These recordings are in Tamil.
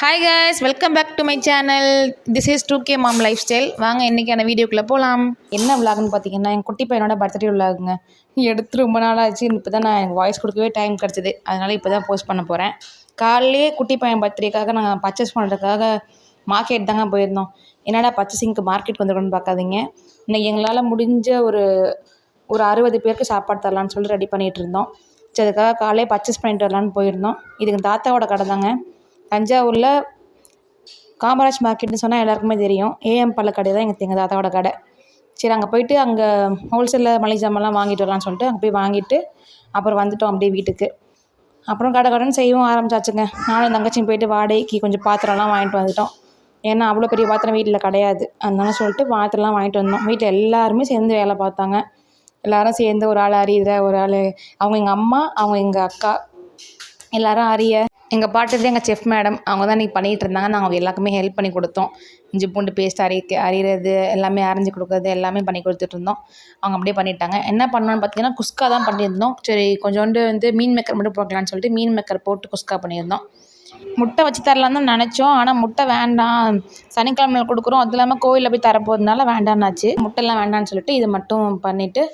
Hi guys, welcome back to my channel. This is 2K mom lifestyle. வாங்க இன்றைக்கான வீடியோக்குள்ளே போகலாம். என்ன விலாகுன்னு பார்த்தீங்கன்னா, என் குட்டி பையனோட பர்த்டே விலாகுங்க. எடுத்து ரொம்ப நாள் ஆச்சு. இப்போ தான் நான் எனக்கு வாய்ஸ் கொடுக்கவே டைம் கிடச்சிது. அதனால் இப்போ தான் போஸ்ட் பண்ண போகிறேன். காலையிலே குட்டி பையன் பர்த்டேக்காக நாங்கள் பர்ச்சேஸ் பண்ணுறதுக்காக மார்க்கெட் தாங்க போயிருந்தோம். என்னடா பர்ச்சேசிங்க்கு மார்க்கெட் வந்துருக்கணும்னு பார்க்காதீங்க. இன்னைக்கு எங்களால் முடிஞ்ச ஒரு 60 பேருக்கு சாப்பாடு தரலான்னு சொல்லி ரெடி பண்ணிகிட்டு இருந்தோம். சரி, அதுக்காக காலையே பர்ச்சேஸ் பண்ணிட்டு வரலான்னு போயிருந்தோம். இதுக்கு தாத்தாவோட கடை தாங்க. தஞ்சாவூரில் காமராஜ் மார்க்கெட்னு சொன்னால் எல்லாருக்குமே தெரியும். ஏஎம் பழ கடை தான் எங்கள் தாத்தாவோட கடை. சரி, அங்கே போயிட்டு அங்கே ஹோல்சேலில் மளிகை ஜாமான்லாம் வாங்கிட்டு வரலான்னு சொல்லிட்டு அங்கே போய் வாங்கிட்டு அப்புறம் வந்துட்டோம் அப்படியே வீட்டுக்கு. அப்புறம் கடைன்னு செய்யவும் ஆரம்பிச்சாச்சுங்க. நானும் தங்கச்சியும் போயிட்டு வாடகைக்கு கொஞ்சம் பாத்திரம்லாம் வாங்கிட்டு வந்துட்டோம். ஏன்னா அவ்வளோ பெரிய பாத்திரம் வீட்டில் கிடையாது. அதனால சொல்லிட்டு பாத்திரம்லாம் வாங்கிட்டு வந்தோம். வீட்டில் எல்லாருமே சேர்ந்து வேலை பார்த்தாங்க. எல்லோரும் சேர்ந்து ஒரு ஆள் அரியிற, ஒரு ஆள் அவங்க எங்கள் அம்மா, அவங்க எங்கள் அக்கா எல்லோரும் அரிய. எங்கள் பாட்டு எங்கள் செஃப் மேடம் அவங்க தான் இன்றைக்கி பண்ணிகிட்டு இருந்தாங்க. நாங்கள் எல்லாருக்குமே ஹெல்ப் பண்ணி கொடுத்தோம். இஞ்சி பூண்டு பேஸ்ட் அரிகிறது எல்லாமே அரைஞ்சி கொடுக்குறது எல்லாமே பண்ணி கொடுத்துட்ருந்தோம். அவங்க அப்படியே பண்ணிட்டாங்க. என்ன பண்ணோன்னு பார்த்தீங்கன்னா, குஸ்கா தான் பண்ணியிருந்தோம். சரி, கொஞ்சோண்டு மீன் மேக்கர் மட்டும் போக்கலான்னு சொல்லிட்டு மீன் மேக்கர் போட்டு குஸ்கா பண்ணியிருந்தோம். முட்டை வச்சு தரலான்னு தான் நினச்சோம். ஆனால் முட்டை வேண்டாம், சனிக்கிழமையில கொடுக்குறோம், அது இல்லாமல் கோயிலில் போய் தரப்போகிறதுனால வேண்டான்னாச்சு. முட்டைலாம் வேண்டான்னு சொல்லிட்டு இது மட்டும் பண்ணிவிட்டு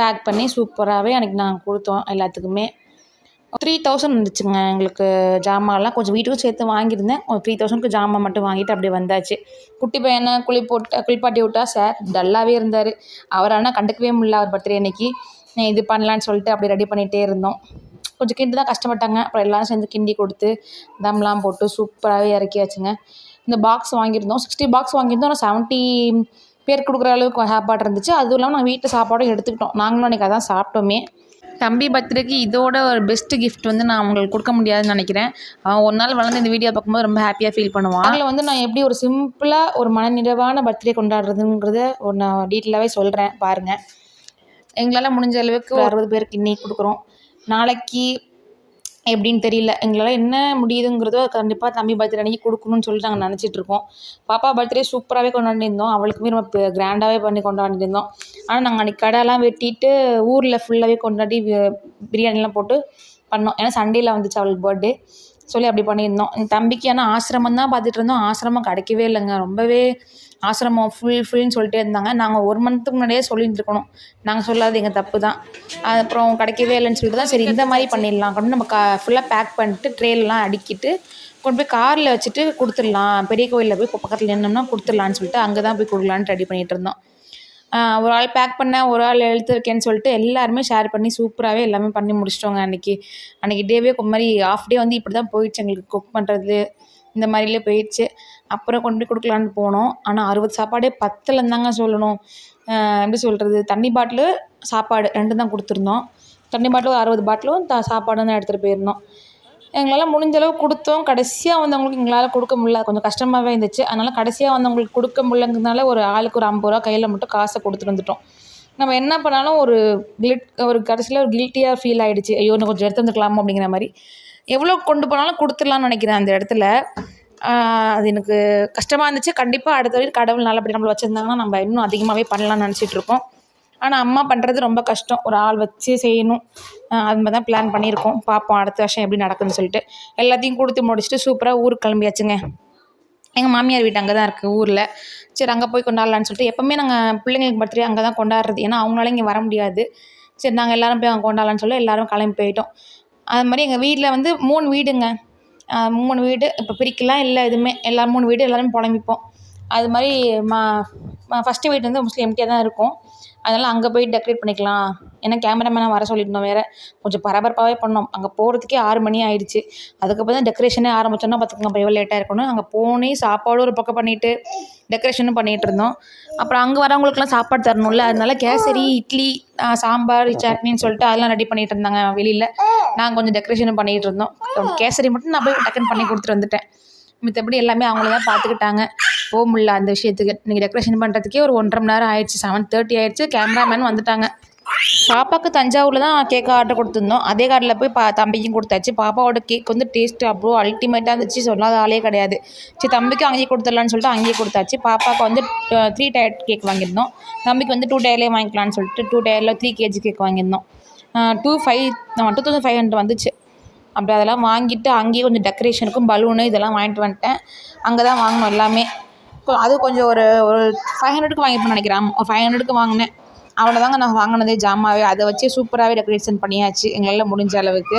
பேக் பண்ணி சூப்பராகவே அன்றைக்கி நாங்கள் கொடுத்தோம் எல்லாத்துக்குமே. 3000 இருந்துச்சுங்க எங்களுக்கு. ஜாமான்லாம் கொஞ்சம் வீட்டுக்கும் சேர்த்து வாங்கியிருந்தேன். ஒரு 3000க்கு ஜாமான் மட்டும் வாங்கிட்டு அப்படியே வந்தாச்சு. குட்டி பையனை குளிப்பாட்டி விட்டா சார் டல்லாகவே இருந்தார். அவர் ஆனால் கண்டுக்கவே முடியல. அவர் பர்த்டே அன்னைக்கு இது பண்ணலான்னு சொல்லிட்டு அப்படி ரெடி பண்ணிகிட்டே இருந்தோம். கொஞ்சம் கிண்டி தான் கஷ்டப்பட்டாங்க. அப்புறம் எல்லோரும் சேர்ந்து கிண்டி கொடுத்து தம்லாம் போட்டு சூப்பராகவே இறக்கியாச்சுங்க. இந்த பாக்ஸ் வாங்கியிருந்தோம், 60 பாக்ஸ் வாங்கியிருந்தோம். ஆனால் 70 பேர் கொடுக்குற அளவுக்கு சாப்பாடு இருந்துச்சு. அதுவும் இல்லாமல் நாங்கள் வீட்டு சாப்பாடும் எடுத்துக்கிட்டோம். நாங்களும் அன்றைக்கி அதான் சாப்பிட்டோமே. தம்பி பர்த்டேக்கு இதோட ஒரு பெஸ்ட்டு கிஃப்ட் நான் அவங்களுக்கு கொடுக்க முடியாதுன்னு நினைக்கிறேன். அவன் ஒரு நாள் வளர்ந்து இந்த வீடியோ பார்க்கும்போது ரொம்ப ஹாப்பியாக ஃபீல் பண்ணுவான். அதில் நான் எப்படி ஒரு சிம்பிளாக ஒரு மனநிறைவான பர்த்டே கொண்டாடுறதுங்கிறத நான் டீட்டெயிலாகவே சொல்கிறேன் பாருங்கள். எங்களால் முடிஞ்ச அளவுக்கு 60 பேருக்கு இன்னைக்கு கொடுக்குறோம். நாளைக்கு எப்படின்னு தெரியல. எங்களால் என்ன முடியுதுங்கிறதோ கண்டிப்பாக தம்பி பர்த்டே அன்றைக்கி கொடுக்கணும்னு சொல்லிட்டு நாங்கள் நினச்சிட்ருக்கோம். பாப்பா பர்த்டே சூப்பராகவே கொண்டாடிருந்தோம். அவளுக்குமே நம்ம கிராண்டாகவே பண்ணி கொண்டாடிருந்தோம். ஆனால் நாங்கள் அன்றைக்கி கடையெல்லாம் வெட்டிட்டு ஊரில் ஃபுல்லாகவே கொண்டாடி பிரியாணிலாம் போட்டு பண்ணோம். ஏன்னா சண்டேயில் வந்துச்சு அவளுக்கு பர்த்டே சொல்லி அப்படி பண்ணியிருந்தோம். என் தம்பிக்கு ஆனால் ஆசிரமம் தான் பார்த்துட்டு இருந்தோம். ஆசிரமம் கிடைக்கவே இல்லைங்க. ரொம்பவே ஆசிரமம் ஃபுல்னு சொல்லிட்டே இருந்தாங்க. நாங்கள் 1 மந்த்துக்கு முன்னாடியே சொல்லிட்டுருக்கணும். நாங்கள் சொல்லாது எங்கள் தப்பு தான். அப்புறம் கிடைக்கவே இல்லைன்னு சொல்லிட்டு தான் சரி இந்த மாதிரி பண்ணிடலாம் அப்படின்னு நம்ம ஃபுல்லாக பேக் பண்ணிட்டு ட்ரேலாம் அடுக்கிட்டு கொண்டு போய் காரில் வச்சுட்டு கொடுத்துடலாம். பெரிய கோயிலில் போய் பக்கத்தில் நின்னோம்னா கொடுத்துடலான்னு சொல்லிட்டு அங்கே தான் போய் கொடுக்கலான்னு ரெடி பண்ணிகிட்டு இருந்தோம். ஒரு ஆள் பேக் பண்ணேன், ஒரு ஆள் எழுத்துருக்கேன்னு சொல்லிட்டு எல்லாருமே ஷேர் பண்ணி சூப்பராகவே எல்லாமே பண்ணி முடிச்சிட்டோங்க. அன்றைக்கி டேவே மாதிரி ஆஃப் டே இப்படி தான் போயிடுச்சு எங்களுக்கு. குக் பண்ணுறது இந்த மாதிரிலே போயிடுச்சு. அப்புறம் கொண்டு போய் கொடுக்கலான்னு போனோம். ஆனால் 60 சாப்பாடே பத்தலைன்னு தாங்க சொல்லணும். எப்படி சொல்கிறது, தண்ணி பாட்டிலு சாப்பாடு 2 தான் கொடுத்துருந்தோம். தண்ணி பாட்டிலும் 60 பாட்டிலும் சாப்பாடும் தான் எடுத்துகிட்டு போயிருந்தோம். எங்களால் முடிஞ்ச அளவு கொடுத்தோம். கடைசியாக வந்தவங்களுக்கு எங்களால் கொடுக்க முடியல, கொஞ்சம் கஷ்டமாகவே இருந்துச்சு. அதனால் கடைசியாக வந்தவங்களுக்கு கொடுக்க முடியலங்கிறதுனால ஒரு ஆளுக்கு ஒரு 50 ரூபா கையில் மட்டும் காசை கொடுத்துட்டு வந்துட்டோம். நம்ம என்ன பண்ணாலும் ஒரு கடைசியில் ஒரு கில்ட்டியாக ஃபீல் ஆகிடுச்சு. ஐயோ, இன்னும் கொஞ்சம் எடுத்து வந்துக்கலாமோ அப்படிங்கிற மாதிரி. எவ்வளோ கொண்டு போனாலும் கொடுத்துடலான்னு நினைக்கிறேன் அந்த இடத்துல. அது எனக்கு கஷ்டமாக இருந்துச்சு. கண்டிப்பாக அடுத்த வரைக்கும் கடவுள் நல்லபடி நம்மளை வச்சுருந்தாங்கன்னா நம்ம இன்னும் அதிகமாகவே பண்ணலான்னு நினச்சிட்ருக்கோம். ஆனால் அம்மா பண்ணுறது ரொம்ப கஷ்டம். ஒரு ஆள் வச்சு செய்யணும். அது மாதிரி தான் பிளான் பண்ணியிருக்கோம். பார்ப்போம் அடுத்த வருஷம் எப்படி நடக்குதுன்னு சொல்லிட்டு. எல்லாத்தையும் கொடுத்து முடிச்சுட்டு சூப்பராக ஊருக்கு கிளம்பியாச்சுங்க. எங்கள் மாமியார் வீட்டு அங்கே தான் இருக்குது ஊரில். சரி, அங்கே போய் கொண்டாடலான்னு சொல்லிட்டு எப்போவுமே நாங்கள் பிள்ளைங்களுக்கு பர்த்டே அங்கே தான் கொண்டாடுறது. ஏன்னா அவங்களால இங்கே வர முடியாது. சரி, நாங்கள் எல்லோரும் போய் அங்கே கொண்டாடலான்னு சொல்லி எல்லோரும் கிளம்பி போயிட்டோம். அது மாதிரி எங்கள் வீட்டில் 3 வீடுங்க. 3 வீடு இப்போ பிரிக்கலாம் இல்லை எதுவுமே. 3 வீடு எல்லோரும் புலம்பிப்போம். அது மாதிரி ஃபஸ்ட்டு வீடு மோஸ்ட்லி எம்டியாக தான் இருக்கும். அதனால் அங்கே போய் டெக்கரேட் பண்ணிக்கலாம். ஏன்னா கேமராமேனை வர சொல்லியிருந்தோம் வேறு. கொஞ்சம் பரபரப்பாகவே பண்ணோம். அங்கே போகிறதுக்கே 6 மணி ஆயிடுச்சு. அதுக்கப்புறம் தான் டெக்கரேஷனே ஆரம்பித்தோன்னா பார்த்துக்கோங்க அப்புறம் எவ்வளோ லேட்டாக இருக்கணும். அங்கே போனே சாப்பாடும் ஒரு பக்கம் பண்ணிவிட்டு டெக்கரேஷனும் பண்ணிகிட்டு இருந்தோம். அப்புறம் அங்கே வரவங்களுக்குலாம் சாப்பாடு தரணும்ல, அதனால கேசரி, இட்லி, சாம்பார், சட்னின்னு சொல்லிட்டு அதெல்லாம் ரெடி பண்ணிகிட்டு இருந்தாங்க வெளியில். நாங்கள் கொஞ்சம் டெக்கரேஷனும் பண்ணிகிட்டு இருந்தோம். கேசரி மட்டும் நான் போய் டக்குன்னு பண்ணி கொடுத்துட்டு வந்துட்டேன். மித்தபடி எல்லாமே அவங்கள தான் பார்த்துக்கிட்டாங்க. போக முடியல அந்த விஷயத்துக்கு. இன்றைக்கி டெக்கரேஷன் பண்ணுறதுக்கே ஒரு 1.5 மணி நேரம் ஆயிடுச்சு. 7:30 ஆயிடுச்சு. கேமராமேன் வந்துட்டாங்க. பாப்பாவுக்கு தஞ்சாவூரில் தான் கேக் ஆர்டர் கொடுத்துருந்தோம். அதே கார்டில் போய் தம்பிக்கும் கொடுத்தாச்சு. பாப்பாவோட கேக் டேஸ்ட்டு அவ்வளோ அல்டிமேட்டாக இருந்துச்சு. சொல்லாத ஆளே கிடையாது. சரி, தம்பிக்கு அங்கேயே கொடுத்துடலான்னு சொல்லிட்டு அங்கேயே கொடுத்தாச்சு. பாப்பாவுக்கு 3 டயர் கேக் வாங்கியிருந்தோம். தம்பிக்கு 2 டயர்லேயே வாங்கிக்கலான்னு சொல்லிட்டு 2 டயரில் 3 kg கேக் வாங்கியிருந்தோம். 2500 வந்துச்சு. அப்படி அதெல்லாம் வாங்கிட்டு அங்கேயே கொஞ்சம் டெக்கரேஷனுக்கும் பலூனு இதெல்லாம் வாங்கிட்டு வந்துட்டேன். அங்கே தான் வாங்கணும் எல்லாமே. அது கொஞ்சம் ஒரு ஒரு 500க்கு வாங்கிப்பேன்னு நினைக்கிறேன். 500க்கு வாங்கினேன். அவ்வளோதாங்க நான் வாங்கினதே ஜாமாவே. அதை வச்சு சூப்பராகவே டெக்கரேஷன் பண்ணியாச்சு எங்களால் முடிஞ்ச அளவுக்கு.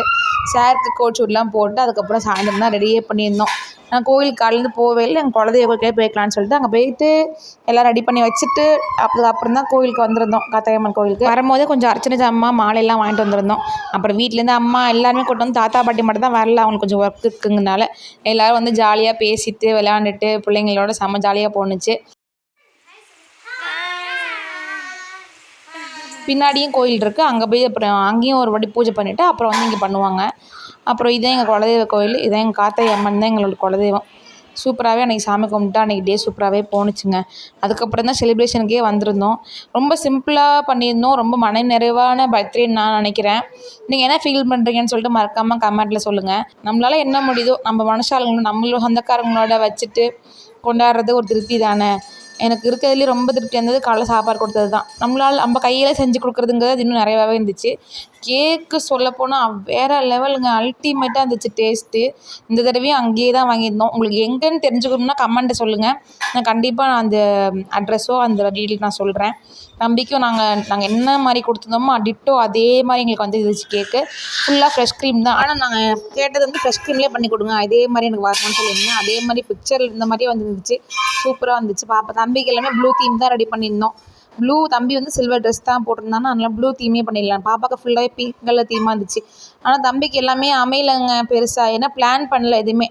சாருக்கு கோட் ஷூட்லாம் போட்டு அதுக்கப்புறம் சாயந்தரம் தான் ரெடியே பண்ணியிருந்தோம். நான் கோயிலுக்கு காலையிலேருந்து போகவே இல்லை. எங்கள் குலதெய்வ கோயிலுக்கே போய்க்கலான்னு சொல்லிட்டு அங்கே போயிட்டு எல்லாம் ரெடி பண்ணி வச்சுட்டு அதுக்கப்புறம் தான் கோயிலுக்கு வந்திருந்தோம். காத்தாயம்மன் கோயிலுக்கு வரும்போதே கொஞ்சம் அர்ச்சனை ஜாமான் மாலையெல்லாம் வாங்கிட்டு வந்திருந்தோம். அப்புறம் வீட்டிலேருந்து அம்மா எல்லாருமே கூட்டு வந்து, தாத்தா பாட்டி மட்டும் தான் வரல, அவங்களுக்கு கொஞ்சம் ஒர்க் இருக்குங்கனால. எல்லோரும் வந்து ஜாலியாக பேசிட்டு விளையாண்டுட்டு பிள்ளைங்களோட செம்ம ஜாலியாக போணுச்சு. பின்னாடியும் கோயில் இருக்குது, அங்கே போய் அப்புறம் அங்கேயும் ஒரு வாட்டி பூஜை பண்ணிவிட்டு அப்புறம் வந்து இங்கே பண்ணுவாங்க. அப்புறம் இதான் எங்கள் குலதெய்வ கோயில், இதான் எங்கள் காத்தாயம்மன் தான் எங்களோட குலதெய்வம். சூப்பராகவே அன்றைக்கி சாமி கும்பிட்டு அன்றைக்கி டே சூப்பராகவே போணுச்சுங்க. அதுக்கப்புறம் தான் செலிப்ரேஷனுக்கே வந்திருந்தோம். ரொம்ப சிம்பிளாக பண்ணியிருந்தோம். ரொம்ப மன நிறைவான பர்த்டேன்னு நான் நினைக்கிறேன். நீங்கள் என்ன ஃபீல் பண்ணுறீங்கன்னு சொல்லிட்டு மறக்காமல் கமெண்ட்டில் சொல்லுங்கள். நம்மளால் என்ன முடியுதோ நம்ம மனுஷாளுங்களும் நம்மளோட சொந்தக்காரங்களோட வச்சுட்டு கொண்டாடுறது ஒரு திருப்தி தானே. எனக்கு இருக்கிறதுலேயே ரொம்ப திருப்தியாக இருந்தது காலைல சாப்பாடு கொடுத்தது தான். நம்ம கையில் செஞ்சு கொடுக்குறதுங்கிறது அது இன்னும் நிறையாவே இருந்துச்சு. கேக்கு சொல்லப்போனால் வேறு லெவலுங்க, அல்டிமேட்டாக இருந்துச்சு டேஸ்ட்டு. இந்த தடவையும் அங்கேயே தான் வாங்கியிருந்தோம். உங்களுக்கு எங்கேன்னு தெரிஞ்சுக்கணுன்னா கமெண்ட்டை சொல்லுங்கள். நான் கண்டிப்பாக அந்த அட்ரஸோ அந்த டீட்டெயில் நான் சொல்கிறேன். தம்பிக்கும் நாங்கள் என்ன மாதிரி கொடுத்துருந்தோமோ டிட்டோ அதே மாதிரி எங்களுக்கு வந்து இருந்துச்சு. கேக்கு ஃபுல்லாக ஃப்ரெஷ் க்ரீம் தான். ஆனால் நாங்கள் கேட்டது வந்து ஃப்ரெஷ் க்ரீம்லேயே பண்ணி கொடுங்க, அதே மாதிரி எனக்கு வரணும்னு சொல்லியிருந்தேன். அதே மாதிரி பிக்சரில் இருந்த மாதிரியே வந்துருந்துச்சு. சூப்பராக வந்துச்சு. தம்பிக்கு எல்லாமே ப்ளூ தீம் தான் ரெடி பண்ணியிருந்தோம். ப்ளூ தம்பி வந்து சில்வர் ட்ரெஸ் தான் போட்டிருந்தானா, அதனால் ப்ளூ தீமே பண்ணிடலாம். பாப்பாவுக்கு ஃபுல்லாகவே பிங்க் கலர் தீமாக இருந்துச்சு. ஆனால் தம்பிக்கு எல்லாமே அமையலைங்க பெருசாக. ஏன்னா பிளான் பண்ணல எதுவுமே.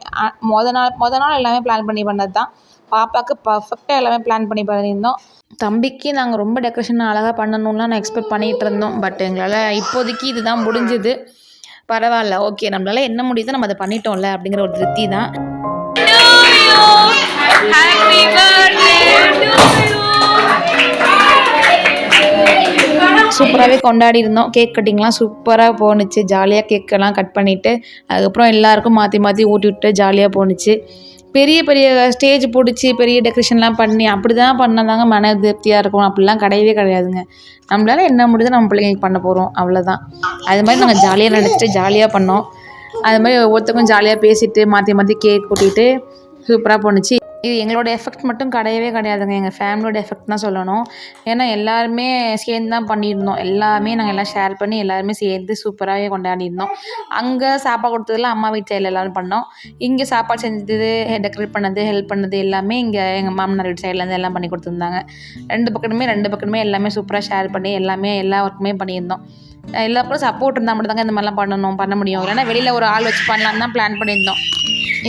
மொதல் நாள் எல்லாமே பிளான் பண்ணது தான். பாப்பாவுக்கு பர்ஃபெக்டாக எல்லாமே பிளான் பண்ணியிருந்தோம். தம்பிக்கு நாங்கள் ரொம்ப டெக்கரேஷன் அழகாக பண்ணணும்லாம் நான் எக்ஸ்பெக்ட் பண்ணிகிட்டு இருந்தோம். பட் எங்களால் இப்போதைக்கு இதுதான் முடிஞ்சுது. பரவாயில்ல, ஓகே, நம்மளால் என்ன முடியுதோ நம்ம அதை பண்ணிட்டோம்ல அப்படிங்கிற ஒரு திருப்தி தான். சூப்பராகவே கொண்டாடி இருந்தோம். கேக் கட்டிங்லாம் சூப்பராக போணுச்சு. ஜாலியாக கேக்கெல்லாம் கட் பண்ணிவிட்டு அதுக்கப்புறம் எல்லாேருக்கும் மாற்றி மாற்றி ஊட்டி விட்டு ஜாலியாக போணுச்சு. பெரிய பெரிய ஸ்டேஜ் பிடிச்சி பெரிய டெக்கரேஷன்லாம் பண்ணி அப்படி தான் பண்ணாதாங்க மன திருப்தியாக இருக்கும். அப்படிலாம் கிடையவே கிடையாதுங்க. நம்மளால் என்ன முடியுதோ நம்ம பிள்ளைங்களுக்கு பண்ண போகிறோம், அவ்வளோதான். அது மாதிரி நாங்கள் ஜாலியாக நினச்சிட்டு ஜாலியாக பண்ணோம். அது மாதிரி ஒவ்வொருத்தருக்கும் ஜாலியாக பேசிவிட்டு மாற்றி மாற்றி கேக் கூட்டிகிட்டு சூப்பராக போணுச்சு. இது எங்களோட எஃபெக்ட் மட்டும் கிடையவே கிடையாதுங்க, எங்கள் ஃபேமிலியோட எஃபெக்ட் தான் சொல்லணும். ஏன்னா எல்லாருமே சேர்ந்து தான் பண்ணியிருந்தோம். எல்லாமே நாங்கள் எல்லாம் ஷேர் பண்ணி எல்லாருமே சேர்ந்து சூப்பராகவே கொண்டாடிருந்தோம். அங்கே சாப்பாடு கொடுத்ததெல்லாம் அம்மா வீட்டு சைடில் எல்லோரும் பண்ணோம். இங்கே சாப்பாடு செஞ்சது, டெக்கரேட் பண்ணது, ஹெல்ப் பண்ணது எல்லாமே இங்கே எங்கள் மாமனார் வீட்டு சைட்லேருந்து எல்லாம் பண்ணி கொடுத்துருந்தாங்க. ரெண்டு பக்கமே எல்லாமே சூப்பராக ஷேர் பண்ணி எல்லாமே எல்லா ஒர்க்குமே பண்ணியிருந்தோம். எல்லாருக்கும் சப்போர்ட் இருந்தால் மட்டும் தாங்க இந்த மாதிரிலாம் பண்ண முடியும். இல்லைன்னா வெளியில் ஒரு ஆள் வச்சு பண்ணலான்னு தான் பிளான் பண்ணியிருந்தோம்.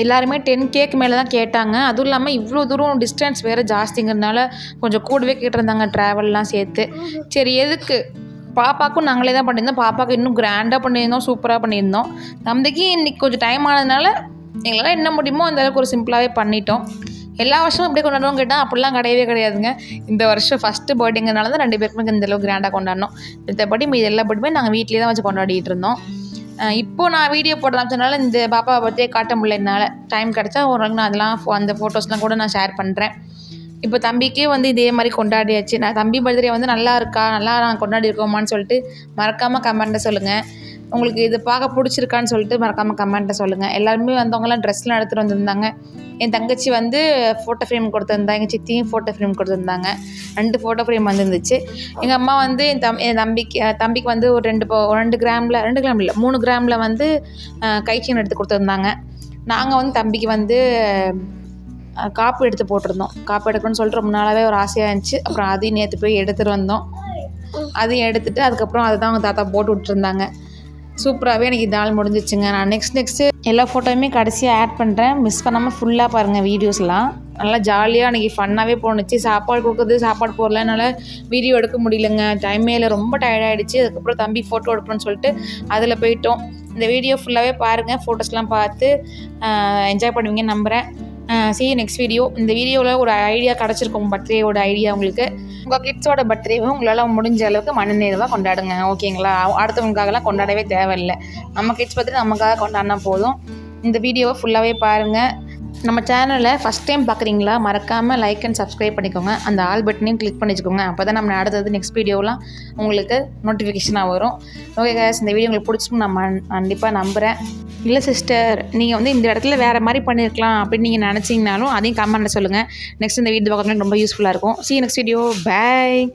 எல்லாருமே 10 கேக் மேலே தான் கேட்டாங்க. அதுவும் இல்லாமல் இவ்வளோ தூரம் டிஸ்டன்ஸ் வேறு ஜாஸ்திங்கிறதுனால கொஞ்சம் கூடவே கேட்டிருந்தாங்க ட்ராவல்லாம் சேர்த்து. சரி எதுக்கு, பாப்பாவுக்கும் நாங்களே தான் பண்ணியிருந்தோம். பாப்பாவுக்கு இன்னும் கிராண்டாக பண்ணியிருந்தோம், சூப்பராக பண்ணியிருந்தோம். தம்பிக்கு இன்றைக்கி கொஞ்சம் டைம் ஆனதுனால எங்களால் என்ன முடியுமோ அந்தளவுக்கு ஒரு சிம்பிளாகவே பண்ணிட்டோம். எல்லா வருஷமும் இப்படியே கொண்டாடுவோம் கேட்டால் அப்படிலாம் கிடையவே கிடையாதுங்க. இந்த வருஷம் ஃபஸ்ட்டு பர்த்டேங்கிறனால தான் 2 பேருக்குமே இந்தளவுக்கு கிராண்டாக கொண்டாடினோம். மற்றபடி மீது எல்லா பர்த்டேமே நாங்கள் வீட்டிலே தான் வச்சு கொண்டாடிட்டு இருந்தோம். இப்போது நான் வீடியோ போட ஆரம்பிச்சதுனால இந்த பாப்பா பர்த்டே காட்ட முடியல என்னால். டைம் கிடச்சா ஒரு நாள் நான் அதெல்லாம் அந்த ஃபோட்டோஸ்லாம் கூட நான் ஷேர் பண்ணுறேன். இப்போ தம்பிக்கே வந்து இதே மாதிரி கொண்டாடியாச்சு. நான் தம்பி பர்த்டே வந்து நல்லா இருக்கா, நல்லா நான் கொண்டாடி இருக்கோமான்னு சொல்லிட்டு மறக்காமல் கமெண்ட்டில் சொல்லுங்கள். உங்களுக்கு இது பார்க்க பிடிச்சிருக்கான்னு சொல்லிட்டு மறக்காமல் கமெண்ட்டை சொல்லுங்கள். எல்லாருமே வந்தவங்கலாம் ட்ரெஸ்லாம் எடுத்துகிட்டு வந்திருந்தாங்க. என் தங்கச்சி வந்து ஃபோட்டோ ஃப்ரேம் கொடுத்துருந்தா, எங்கள் சித்தியும் ஃபோட்டோ ஃப்ரேம் கொடுத்துருந்தாங்க. 2 ஃபோட்டோ ஃப்ரேம் வந்துருந்துச்சு. எங்கள் அம்மா வந்து என் தம்பிக்கு வந்து ஒரு 2 கிராமில் 3 கிராமில் வந்து கை செயின் எடுத்து கொடுத்துருந்தாங்க. நாங்கள் வந்து தம்பிக்கு வந்து காப்பு எடுத்து போட்டிருந்தோம். காப்பு எடுக்கணும்னு சொல்லிட்டு ரொம்ப நாளாகவே ஒரு ஆசையாக இருந்துச்சு. அப்புறம் அதையும் நேற்று போய் எடுத்துகிட்டு வந்தோம். அதையும் எடுத்துகிட்டு அதுக்கப்புறம் அதை தான் அவங்க தாத்தா போட்டு விட்டுருந்தாங்க. சூப்பராகவே எனக்கு இந்த நாள் முடிஞ்சிச்சுங்க. நான் நெக்ஸ்ட்டு எல்லா ஃபோட்டோவுமே கடைசியாக ஆட் பண்ணுறேன். மிஸ் பண்ணாமல் ஃபுல்லாக பாருங்கள் வீடியோஸ்லாம். நல்லா ஜாலியாக அன்றைக்கி ஃபன்னாகவே போணுச்சு. சாப்பாடு கொடுக்குறது, சாப்பாடு போடல, என்னால் வீடியோ எடுக்க முடியலங்க. டைமே இல்லை, ரொம்ப டயர்டாகிடுச்சு. அதுக்கப்புறம் தம்பி ஃபோட்டோ எடுக்கணும்னு சொல்லிட்டு அதில் போயிட்டோம். இந்த வீடியோ ஃபுல்லாகவே பாருங்கள், ஃபோட்டோஸ்லாம் பார்த்து என்ஜாய் பண்ணுவீங்கன்னு நம்புகிறேன். see you next video. இந்த வீடியோவில் ஒரு ஐடியா கிடச்சிருக்கும், பர்த்டேயோட ஐடியா உங்களுக்கு. உங்கள் கிட்ஸோட பர்த்டேவும் உங்களால் முடிஞ்ச அளவுக்கு மனநிறைவாக கொண்டாடுங்க, ஓகேங்களா? அடுத்தவங்களுக்காகலாம் கொண்டாடவே தேவையில்லை. நம்ம கிட்ஸ் பர்த்டே நமக்காக கொண்டாடினா போதும். இந்த வீடியோவை ஃபுல்லாகவே பாருங்கள். நம்ம சேனலை ஃபஸ்ட் டைம் பார்க்குறீங்களா, மறக்காமல் லைக் அண்ட் சப்ஸ்கிரைப் பண்ணிக்கோங்க. அந்த ஆல் பட்டனையும் கிளிக் பண்ணி வச்சுக்கோங்க. அப்போ தான் நம்ம அடுத்தது நெக்ஸ்ட் வீடியோலாம் உங்களுக்கு நோட்டிஃபிகேஷனாக வரும். ஓகே கைஸ், இந்த வீடியோ உங்களுக்கு பிடிச்சிருக்கும் நான் கண்டிப்பாக நம்புகிறேன். இல்லை சிஸ்டர், நீங்கள் வந்து இந்த இடத்துல வேறு மாதிரி பண்ணியிருக்கலாம் அப்படின்னு நீங்கள் நினச்சிங்கனாலும் அதையும் கமெண்ட்டில் சொல்லுங்கள். நெக்ஸ்ட் இந்த வீடியோ பார்க்குறதுக்கு ரொம்ப யூஸ்ஃபுல்லாக இருக்கும். See you next video. Bye.